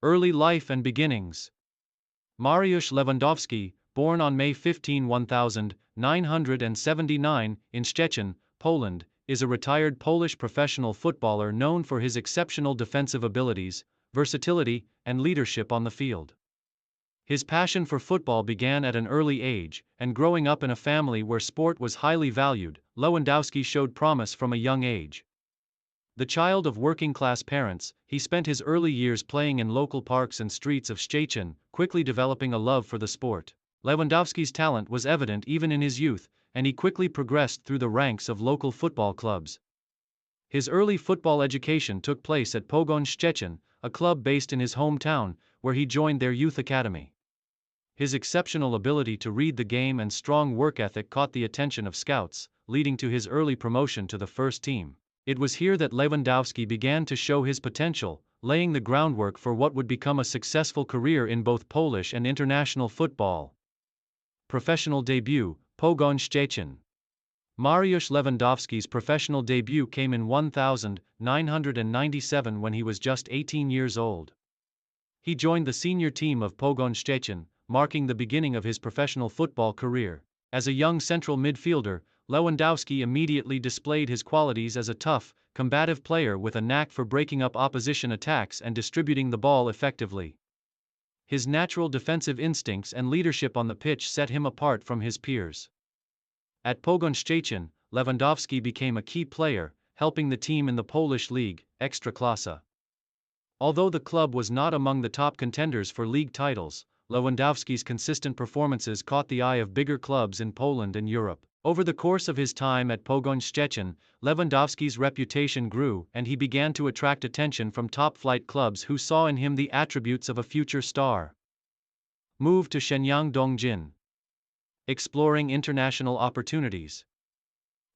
Early life and beginnings. Mariusz Lewandowski, born on May 15, 1979, in Szczecin, Poland, is a retired Polish professional footballer known for his exceptional defensive abilities, versatility, and leadership on the field. His passion for football began at an early age, and growing up in a family where sport was highly valued, Lewandowski showed promise from a young age. The child of working-class parents, he spent his early years playing in local parks and streets of Szczecin, quickly developing a love for the sport. Lewandowski's talent was evident even in his youth, and he quickly progressed through the ranks of local football clubs. His early football education took place at Pogoń Szczecin, a club based in his hometown, where he joined their youth academy. His exceptional ability to read the game and strong work ethic caught the attention of scouts, leading to his early promotion to the first team. It was here that Lewandowski began to show his potential, laying the groundwork for what would become a successful career in both Polish and international football. Professional debut, Pogoń Szczecin. Mariusz Lewandowski's professional debut came in 1997 when he was just 18 years old. He joined the senior team of Pogoń Szczecin, marking the beginning of his professional football career. As a young central midfielder, Lewandowski immediately displayed his qualities as a tough, combative player with a knack for breaking up opposition attacks and distributing the ball effectively. His natural defensive instincts and leadership on the pitch set him apart from his peers. At Pogoń Szczecin, Lewandowski became a key player, helping the team in the Polish league, Ekstraklasa. Although the club was not among the top contenders for league titles, Lewandowski's consistent performances caught the eye of bigger clubs in Poland and Europe. Over the course of his time at Pogoń Szczecin, Lewandowski's reputation grew and he began to attract attention from top-flight clubs who saw in him the attributes of a future star. Move to Shenyang Dongjin. Exploring international opportunities.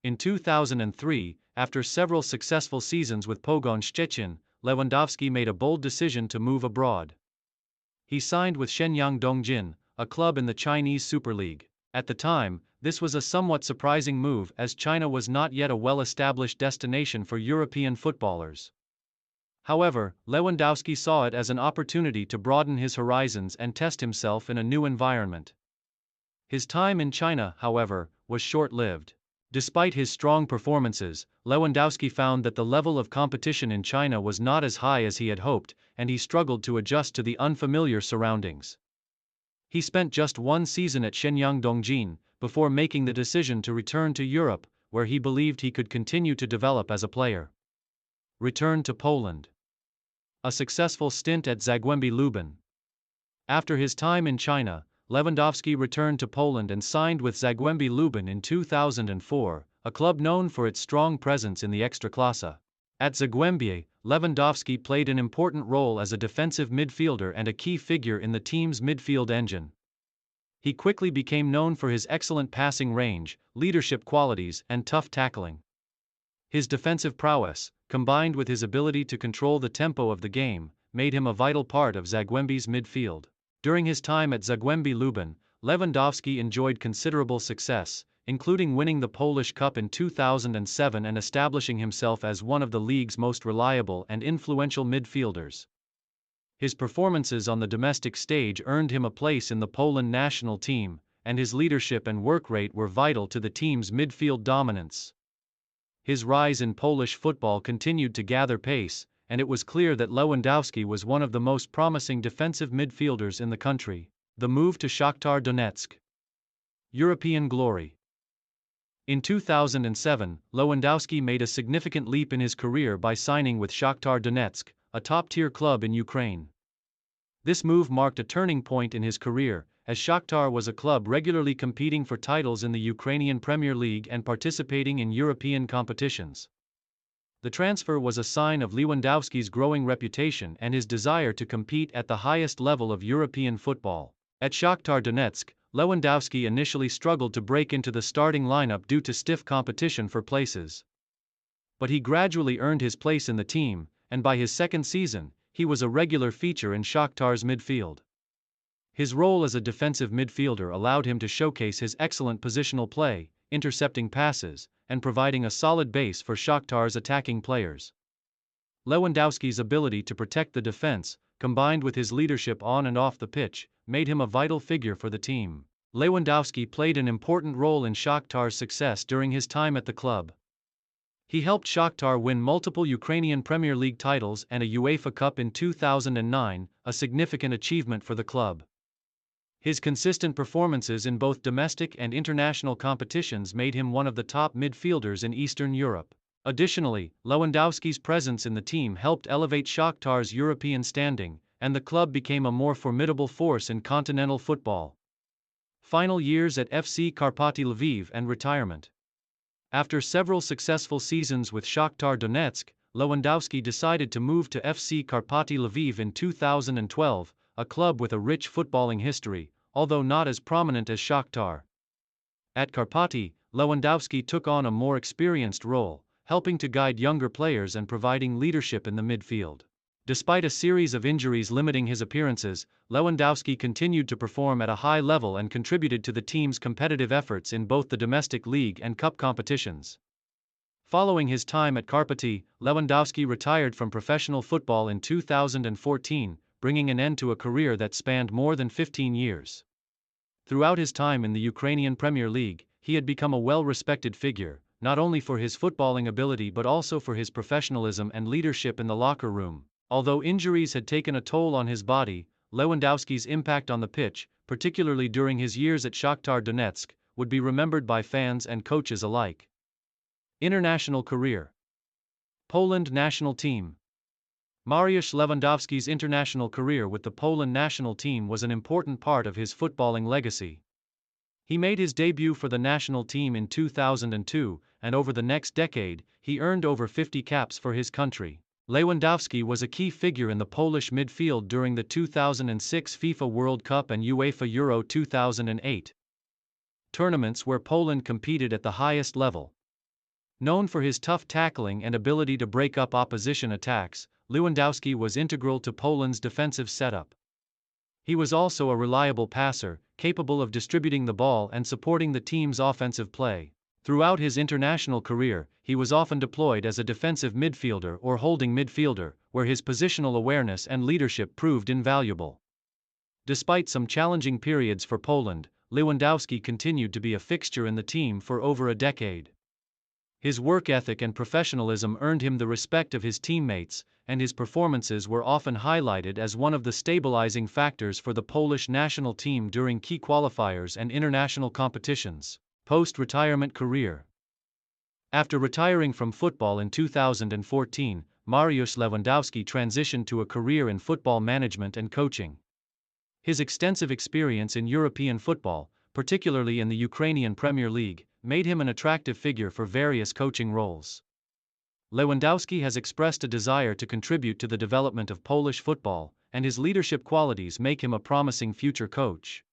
In 2003, after several successful seasons with Pogoń Szczecin, Lewandowski made a bold decision to move abroad. He signed with Shenyang Dongjin, a club in the Chinese Super League. At the time, this was a somewhat surprising move as China was not yet a well-established destination for European footballers. However, Lewandowski saw it as an opportunity to broaden his horizons and test himself in a new environment. His time in China, however, was short-lived. Despite his strong performances, Lewandowski found that the level of competition in China was not as high as he had hoped, and he struggled to adjust to the unfamiliar surroundings. He spent just one season at Shenyang Dongjin, before making the decision to return to Europe, where he believed he could continue to develop as a player. Return to Poland. A successful stint at Zagłębie Lubin. After his time in China, Lewandowski returned to Poland and signed with Zagłębie Lubin in 2004, a club known for its strong presence in the Ekstraklasa. At Zagłębie, Lewandowski played an important role as a defensive midfielder and a key figure in the team's midfield engine. He quickly became known for his excellent passing range, leadership qualities, and tough tackling. His defensive prowess, combined with his ability to control the tempo of the game, made him a vital part of Zagłębie's midfield. During his time at Zagłębie Lubin, Lewandowski enjoyed considerable success, including winning the Polish Cup in 2007 and establishing himself as one of the league's most reliable and influential midfielders. His performances on the domestic stage earned him a place in the Poland national team, and his leadership and work rate were vital to the team's midfield dominance. His rise in Polish football continued to gather pace, and it was clear that Lewandowski was one of the most promising defensive midfielders in the country. The move to Shakhtar Donetsk. European glory. In 2007, Lewandowski made a significant leap in his career by signing with Shakhtar Donetsk, a top-tier club in Ukraine. This move marked a turning point in his career, as Shakhtar was a club regularly competing for titles in the Ukrainian Premier League and participating in European competitions. The transfer was a sign of Lewandowski's growing reputation and his desire to compete at the highest level of European football. At Shakhtar Donetsk, Lewandowski initially struggled to break into the starting lineup due to stiff competition for places. But he gradually earned his place in the team, and by his second season, he was a regular feature in Shakhtar's midfield. His role as a defensive midfielder allowed him to showcase his excellent positional play, intercepting passes, and providing a solid base for Shakhtar's attacking players. Lewandowski's ability to protect the defense, combined with his leadership on and off the pitch, made him a vital figure for the team. Lewandowski played an important role in Shakhtar's success during his time at the club. He helped Shakhtar win multiple Ukrainian Premier League titles and a UEFA Cup in 2009, a significant achievement for the club. His consistent performances in both domestic and international competitions made him one of the top midfielders in Eastern Europe. Additionally, Lewandowski's presence in the team helped elevate Shakhtar's European standing, and the club became a more formidable force in continental football. Final years at FC Karpaty Lviv and retirement. After several successful seasons with Shakhtar Donetsk, Lewandowski decided to move to FC Karpaty Lviv in 2012, a club with a rich footballing history, although not as prominent as Shakhtar. At Karpaty, Lewandowski took on a more experienced role, helping to guide younger players and providing leadership in the midfield. Despite a series of injuries limiting his appearances, Lewandowski continued to perform at a high level and contributed to the team's competitive efforts in both the domestic league and cup competitions. Following his time at Karpaty, Lewandowski retired from professional football in 2014, bringing an end to a career that spanned more than 15 years. Throughout his time in the Ukrainian Premier League, he had become a well-respected figure, not only for his footballing ability but also for his professionalism and leadership in the locker room. Although injuries had taken a toll on his body, Lewandowski's impact on the pitch, particularly during his years at Shakhtar Donetsk, would be remembered by fans and coaches alike. International career. Poland national team. Mariusz Lewandowski's international career with the Poland national team was an important part of his footballing legacy. He made his debut for the national team in 2002, and over the next decade, he earned over 50 caps for his country. Lewandowski was a key figure in the Polish midfield during the 2006 FIFA World Cup and UEFA Euro 2008 tournaments where Poland competed at the highest level. Known for his tough tackling and ability to break up opposition attacks, Lewandowski was integral to Poland's defensive setup. He was also a reliable passer, capable of distributing the ball and supporting the team's offensive play. Throughout his international career, he was often deployed as a defensive midfielder or holding midfielder, where his positional awareness and leadership proved invaluable. Despite some challenging periods for Poland, Lewandowski continued to be a fixture in the team for over a decade. His work ethic and professionalism earned him the respect of his teammates, and his performances were often highlighted as one of the stabilizing factors for the Polish national team during key qualifiers and international competitions. Post-retirement career. After retiring from football in 2014, Mariusz Lewandowski transitioned to a career in football management and coaching. His extensive experience in European football, particularly in the Ukrainian Premier League, made him an attractive figure for various coaching roles. Lewandowski has expressed a desire to contribute to the development of Polish football, and his leadership qualities make him a promising future coach.